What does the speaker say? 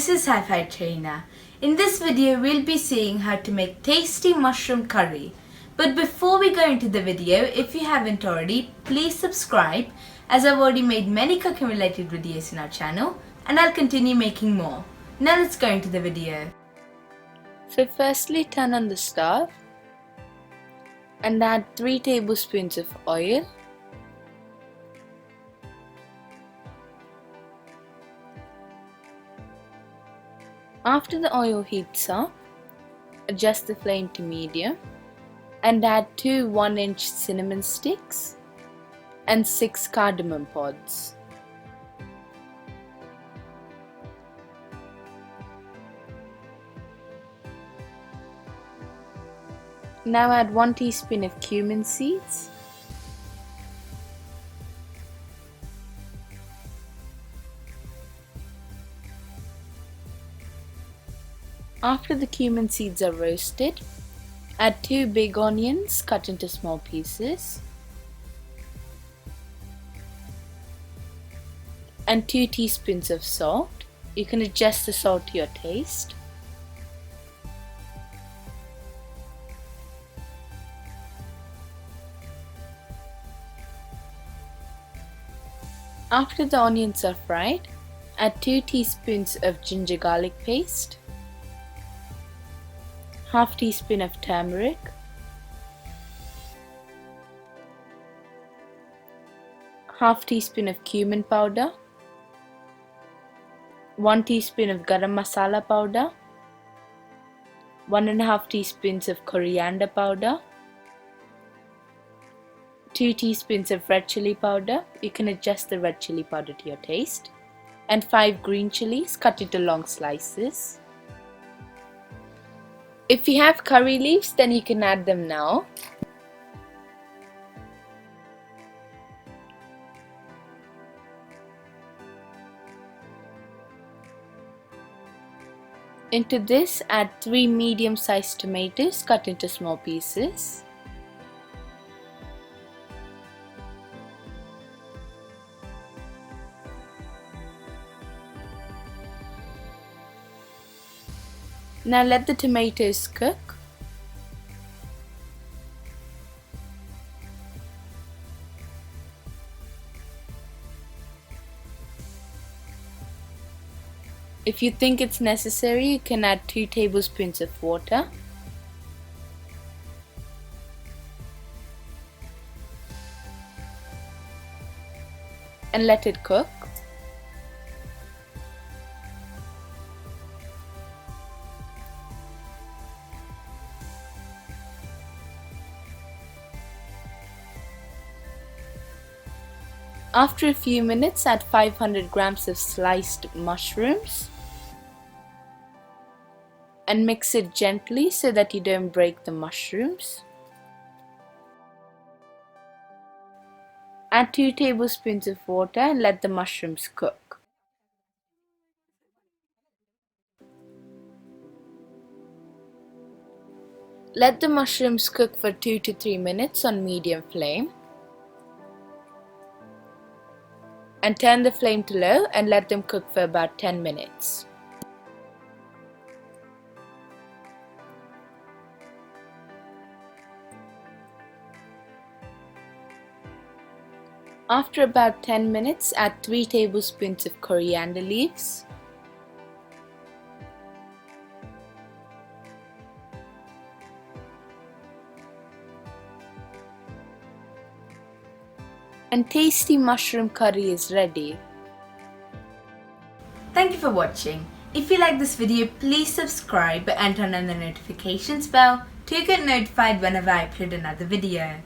this is Hi5 Trainer. In this video we'll be seeing how to make tasty mushroom curry. But before we go into the video, if you haven't already, please subscribe as I've already made many cooking related videos in our channel and I'll continue making more. Now let's go into the video. So firstly turn on the stove and add 3 tablespoons of oil. After the oil heats up, adjust the flame to medium and add 2 1-inch cinnamon sticks and 6 cardamom pods. Now add 1 teaspoon of cumin seeds, After the cumin seeds are roasted, add 2 big onions cut into small pieces and 2 teaspoons of salt. You can adjust the salt to your taste. After the onions are fried, add 2 teaspoons of ginger garlic paste, half teaspoon of turmeric, half teaspoon of cumin powder, 1 teaspoon of Garam Masala powder, 1.5 teaspoons of Coriander Powder, 2 teaspoons of Red Chilli Powder, you can adjust the Red Chilli Powder to your taste, and 5 Green Chillies cut into long slices. If you have curry leaves, then you can add them now. Into this, add 3 medium-sized tomatoes cut into small pieces. Now let the tomatoes cook. If you think it's necessary, you can add 2 tablespoons of water. And let it cook. After a few minutes, add 500 grams of sliced mushrooms and mix it gently so that you don't break the mushrooms. Add 2 tablespoons of water and let the mushrooms cook. Let the mushrooms cook for 2 to 3 minutes on medium flame. And turn the flame to low and let them cook for about 10 minutes. After about 10 minutes, add 3 tablespoons of coriander leaves, and tasty mushroom curry is ready. Thank you for watching. If you like this video, please subscribe and turn on the notifications bell to get notified whenever I upload another video.